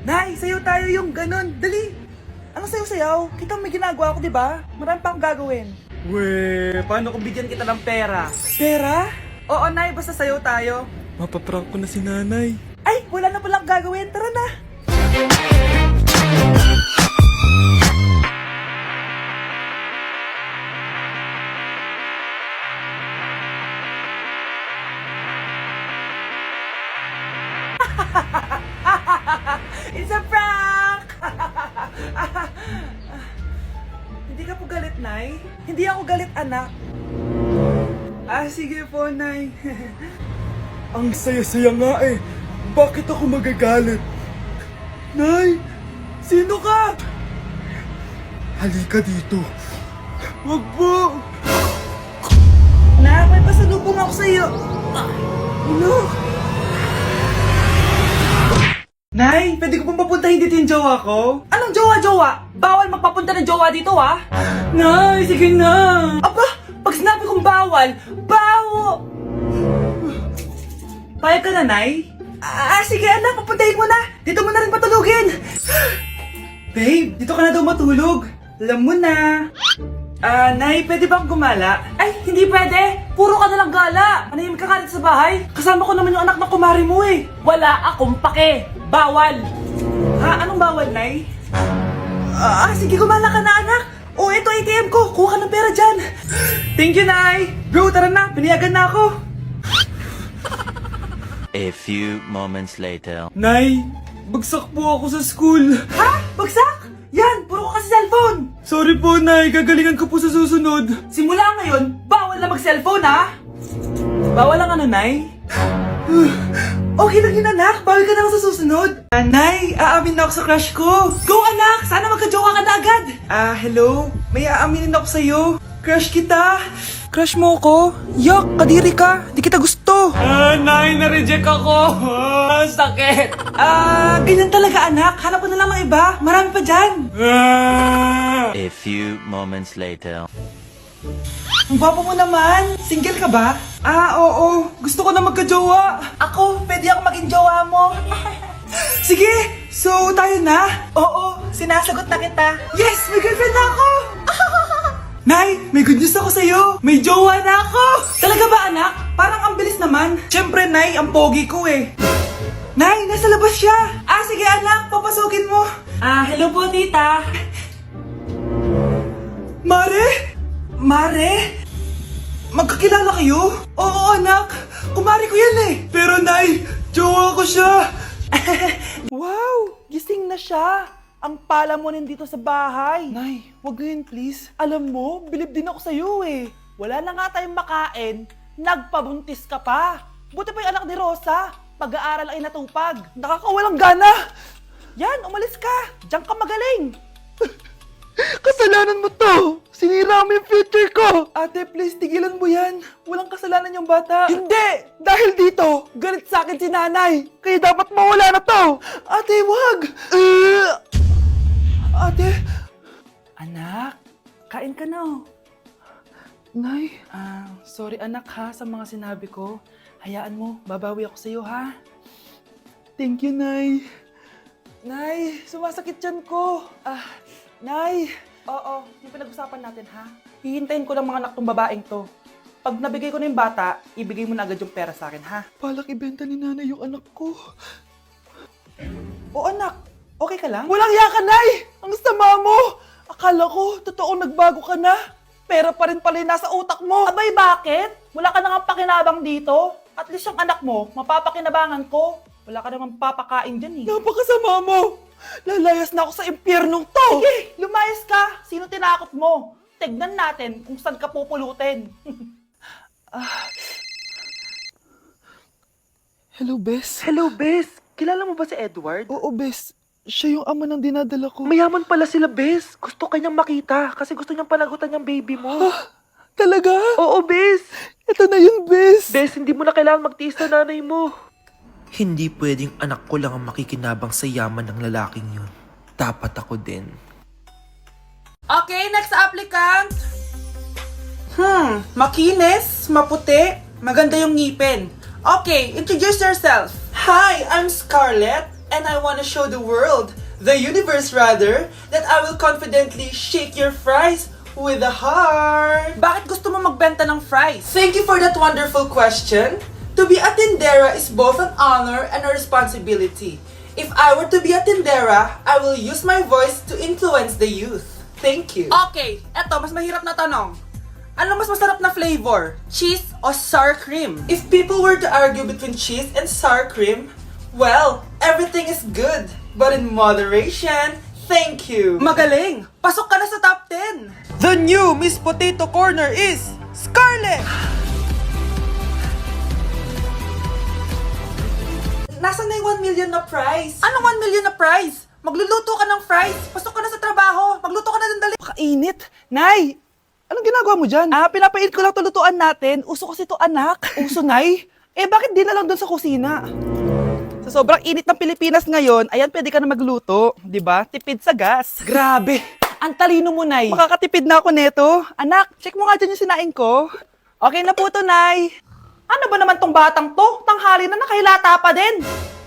Nay, sayo tayo yung ganun. Dali! Ano sayo-sayaw? Kita may ginagawa ko, di ba? Marami pa akong gagawin. Weh, paano kung bigyan kita ng pera? Pera? Oo, Nay, basta sayo tayo. Mapaprank ko na si nanay. Ay, wala na palang gagawin. Tara na! It's a prank! Hindi ka po galit, Nay? Hindi ako galit, anak. Sige po, Nay. Ang saya-saya nga eh. Bakit ako magagalit? Nay, sino ka? Halika dito. Wag po. Nak, may pasalubong ako sa'yo. Ano? Nay, pwede ko pong papuntahin dito yung jowa ko? Anong jowa-jowa? Bawal magpapunta ng jowa dito, ha? Nay, sige na. Aba, pag sinabi kong bawal, bawo! Payag ka na, Nay? Sige anak, papuntahin mo na. Dito mo na rin patulugin. Babe, dito ka na daw matulog. Alam mo na. Nay, pwede bang gumala? Ay, hindi pwede. Puro ka nalang gala. Ano yung kakalit sa bahay? Kasama ko naman yung anak ng kumari mo eh. Wala akong pake. Bawal. Ha? Anong bawal, Nay? Sige, gumala ka na, anak. Ito ATM ko. Kuha ka ng pera dyan. Thank you, Nay. Bro, tara na. Piniyagan na ako. A few moments later. Nay, bagsak po ako sa school. Ha? Bagsak? Yan, puro ka kasi cellphone. Sorry po, Nay. Gagalingan ko po sa susunod. Simula ngayon, bawal na mag-cellphone, ha? Bawal lang ano, Nay? Okay lang yun, anak. Bawal ka na lang sa susunod. Nay, aamin na ako sa crush ko. Go, anak! Sana magka-jowa ka na agad. Hello? May aaminin ako sa'yo. Crush kita. Crush mo ako? Yuck, kadiri ka. Di kita gusto. Nay, na-reject ako. Sakit. Ganyan talaga, anak. Hanap mo na lang ng iba. Marami pa dyan. A few moments later. Ang gwapo mo naman. Single ka ba? Oo. Gusto ko na magka-jowa. Ako, pwede ako maging jowa mo. Sige, so tayo na? Oo, sinasagot na kita. Yes, may girlfriend na ako. Nay, may good news ako sa'yo. May jowa na ako. Talaga ba, anak? Parang ang bilis naman. Siyempre, Nay, ang pogi ko eh. Nay, nasa labas siya. Sige anak, papasukin mo. Hello po, tita. Mare? Mare? Magkakilala kayo? Oo, anak. Kumari ko yan eh. Pero, Nay, jowa ko siya. Wow, gising na siya. Ang pala mo nandito sa bahay. Nay, wag ganyan please. Alam mo, bilib din ako sa'yo eh. Wala na nga tayong makain, nagpabuntis ka pa. Buti pa yung anak ni Rosa, pag-aaral ay natupag. Nakakawalang gana. Yan, umalis ka. Diyan ka magaling. Kasalanan mo to. Sinira mo yung future ko. Ate, please, tigilan mo yan. Walang kasalanan yung bata. Hindi! Dahil dito, galit sa akin si nanay. Kaya dapat mawala na to. Ate, wag! Ate! Anak, kain ka na. Nay? Sorry anak ha sa mga sinabi ko. Hayaan mo, babawi ako sa'yo ha. Thank you, Nay. Nay, sumasakit yan ko. Nay! Oo, yung pinag-usapan natin ha. Hihintayin ko lang mga anak tong babaeng to. Pag nabigay ko na yung bata, ibigay mo na agad yung pera sa akin ha. Palak ibenta ni nanay yung anak ko. O anak, okay ka lang? Walang iya ka, Nay! Ang sama mo! Akala ko, totoo nagbago ka na. Pera pa rin pala yung nasa utak mo. Abay, bakit? Wala ka nang pakinabang dito. At least yung anak mo, mapapakinabangan ko. Wala ka namang papakain dyan eh. Napakasama mo! Lalayas na ako sa impyernong to! Sige, lumayas ka! Sino tinakot mo? Tignan natin kung saan ka pupulutin. Hello, Bes. Hello, Bes. Kilala mo ba si Edward? Oo, Bes. Siya yung ama ng dinadala ko. Mayaman pala sila, Bes. Gusto kanyang makita kasi gusto niyang panagutan yung baby mo. Talaga? Oo, Bes. Ito na yun, Bes. Bes, hindi mo na kailangan magtiis na nanay mo. Hindi pwedeng anak ko lang ang makikinabang sa yaman ng lalaking yun. Dapat ako din. Okay, next applicant. Makinis, maputi, maganda yung ngipin. Okay, introduce yourself. Hi, I'm Scarlett, And I want to show the world, the universe rather, that I will confidently shake your fries with a heart. Bakit gusto mo magbenta ng fries? Thank you for that wonderful question. To be a tindera is both an honor and a responsibility. If I were to be a tindera, I will use my voice to influence the youth. Thank you. Okay, eto, mas mahirap na tanong. Ano mas masarap na flavor? Cheese o sour cream? If people were to argue between cheese and sour cream, well, everything is good, but in moderation. Thank you. Magaling! Pasok ka na sa top 10! The new Miss Potato Corner is Scarlett! Nasaan na yung 1 million na prize? Anong 1 million na prize? Magluluto ka ng fries. Pasok ka na sa trabaho. Magluto ka na ng dali. Makainit. Nay, anong ginagawa mo dyan? Pinapainit ko lang ito lutuan natin. Uso kasi ito, anak. Uso, Nay? Bakit di na lang doon sa kusina? Sa sobrang init ng Pilipinas ngayon, ayan, pwede ka na magluto. Di ba? Tipid sa gas. Grabe. Ang talino mo, Nay. Makakatipid na ako neto. Anak, check mo nga dyan yung sinain ko. Okay na po to, Nay. Ano ba naman tong batang to? Tanghali na nakahilata pa din.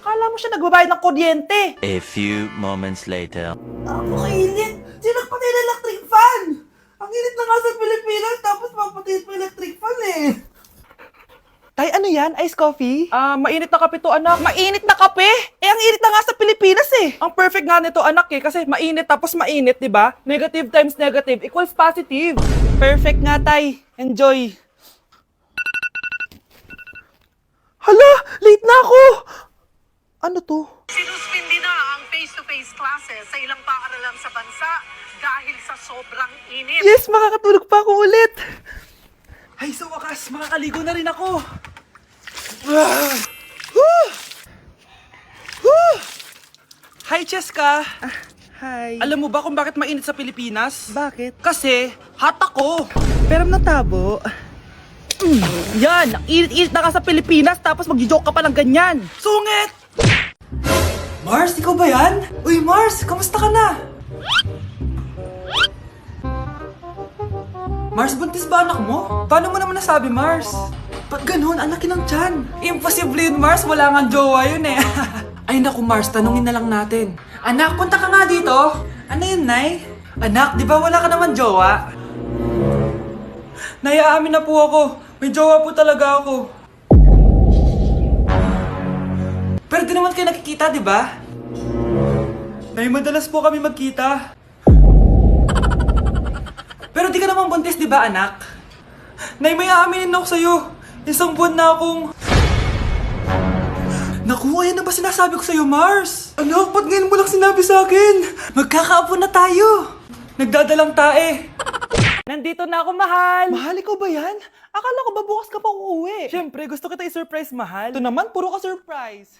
Kala mo siya nagbabayad ng kuryente. A few moments later. Napakainit. Sinakpatay na electric fan. Ang init na nga sa Pilipinas, tapos papatay pa electric fan eh. Tay, ano yan? Ice coffee? Mainit na kape to, anak. Mainit na kape? Ang init na nga sa Pilipinas eh. Ang perfect nga nito, anak eh. Kasi mainit tapos mainit, di ba? Negative times negative equals positive. Perfect nga, Tay. Enjoy. Hala! Late na ako! Ano to? Sinuspindi na ang face-to-face classes sa ilang paaralan sa bansa dahil sa sobrang init. Yes! Makakatulog pa ako ulit! Ay, sa wakas, makakaligo na rin ako! Hi, Cheska! Hi. Alam mo ba kung bakit mainit sa Pilipinas? Bakit? Kasi, hot ako! Pero natabo. Yan! Ang init-init na ka sa Pilipinas tapos mag-joke ka pa ng ganyan! Sungit! Mars, ikaw ba yan? Uy, Mars, kamusta ka na? Mars, buntis ba anak mo? Paano mo naman nasabi, Mars? Ba't ganun? Anakin ng tiyan. Imposible yun, Mars. Wala nga jowa yun eh. Ay naku, Mars, tanungin na lang natin. Anak, punta ka nga dito. Ano yun, Nay? Anak, di ba wala ka naman jowa? Nay, aamin na po ako. May jowa po talaga ako. Pero di naman kayo nakikita, di ba? Nay, madalas po kami magkita. Pero di ka naman buntis, di ba, anak? Nay, may aaminin ako sa'yo. Isang buwan na akong... Naku, ayan na ba sinasabi ko sa'yo, Mars? Anak, ba't ngayon mo lang sinabi sa akin? Magkakaapo na tayo. Nagdadalang tae. Nandito na ako, mahal. Mahal, ikaw ba yan? Akala ko ba bukas ka pa uuwi? Siyempre, gusto kita i-surprise, mahal. Ito naman, puro ka surprise.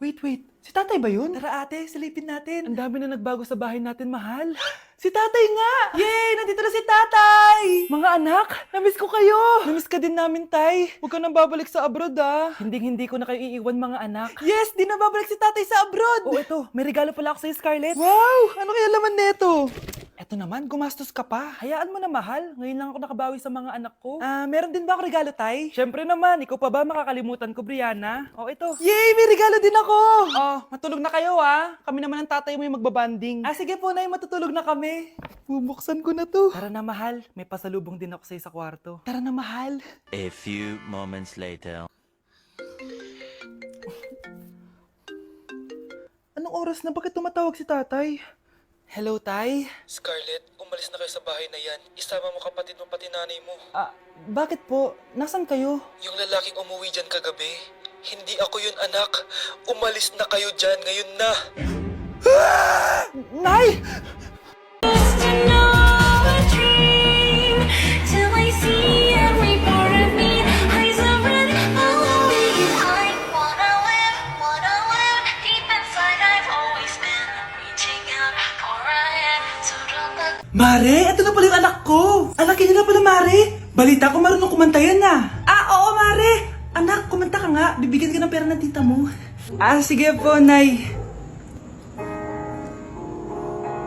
Wait. Si tatay ba yun? Tara ate, silipin natin. Ang dami na nagbago sa bahay natin, mahal. Si tatay nga! Yay! Nandito na si tatay! Mga anak, namiss ko kayo! Namiss ka din namin, tay. Huwag ka nang babalik sa abroad, ah. Hindi ko na kayo iiwan, mga anak. Yes! Di na babalik si tatay sa abroad! Oh, ito. May regalo pala ako sa'yo, Scarlett. Wow! Ano kaya laman neto? Eto naman, gumastos ka pa. Hayaan mo na, mahal. Ngayon lang ako nakabawi sa mga anak ko. Meron din ba ako regalo, tay? Siyempre naman. Ikaw pa ba makakalimutan ko, Brianna? Oh, ito. Yay! May regalo din ako! Oh, matulog na kayo, ah. Kami naman ang tatay mo yung magbabanding. Sige po, Nay. Matutulog na kami. Bubuksan ko na to. Tara na, mahal. May pasalubong din ako sa'yo sa kwarto. Tara na, mahal. A few moments later. Anong oras na? Bakit tumatawag si tatay? Hello, tay? Scarlett, umalis na kayo sa bahay na yan. Isama mo kapatid mo pati nanay mo. Bakit po? Nasaan kayo? Yung lalaking umuwi dyan kagabi, hindi ako yun, anak. Umalis na kayo dyan ngayon na. Nay! Mare, ito na pala yung anak ko. Anak, hindi na pala, Mare. Balita ko marunong kumanta yan na. Oo, Mare. Anak, kumanta ka nga. Bibigyan ka ng pera ng tita mo. Sige po, Nay.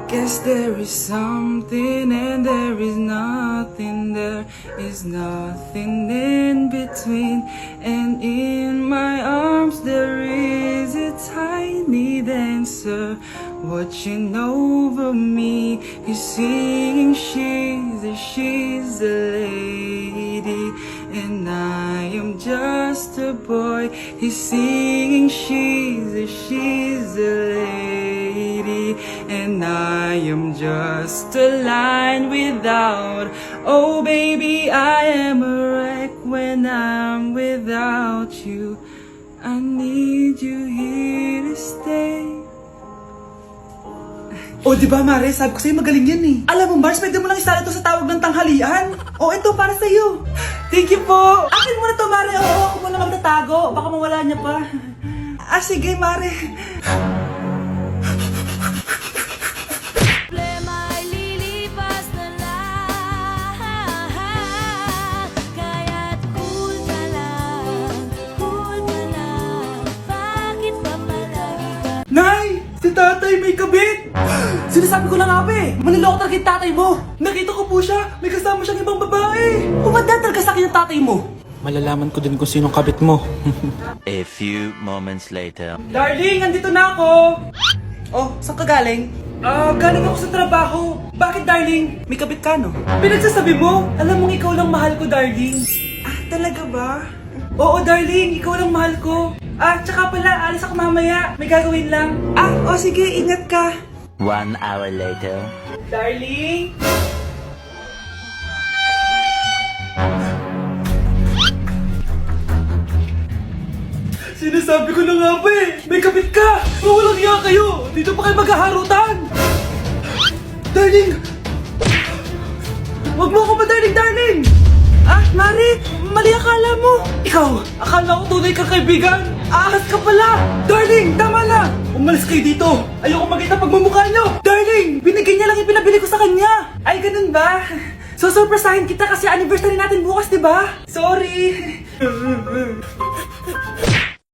Guess there is something and there is nothing. There is nothing in between. And in my arms there is a tiny dancer watching over me. He's singing, she's a lady, and I am just a boy. He's singing, she's a lady, and I am just a line without. Oh baby, I am a wreck when I'm without you. I need you here to stay. O, di ba, Mare? Sabi ko sa'yo, magaling yan eh. Alam mo, Mars, pwede mo lang isala ito sa tawag ng tanghalian. O, ito, para sa'yo. Thank you po. Akin mo na to, Mare. Oo, ako muna magtatago. Baka mawala niya pa. Sige, Mare. Problema ay lilipas na lang. Kaya't cool ka lang. Bakit ba palagi ka? Nay! Si tatay may kabit! Sinasabi ko na nga ba eh, maniloko talaga yung tatay mo! Nakita ko po siya, may kasama siyang ibang babae! Umanda talaga sa akin yung tatay mo! Malalaman ko din kung sinong kabit mo. A few moments later. Darling, andito na ako! Oh, saan ka galing? Galing ako sa trabaho. Bakit, darling? May kabit ka, no? Pinagsasabi mo? Alam mong ikaw lang mahal ko, darling. Talaga ba? Oo, darling, ikaw lang mahal ko. Tsaka pala, alis ako mamaya. May gagawin lang. Sige, ingat ka. 1 hour later. Darling? Sinasabi ko na nga ba eh, may kabit ka! Mawalang iya kayo! Dito pa kayo maghaharutan! Darling! Wag mo ako ba, darling! Mari! Mali akala mo! Ikaw! Akala ko tunay kang kaibigan! Ahas ka pala! Darling! Tama na! Umalis kayo dito! Ayoko makita pagmumukha nyo! Darling! Binigyan niya lang yung pinabili ko sa kanya! Ay, ganun ba? So, surpresahin kita kasi anniversary natin bukas, di ba? Sorry!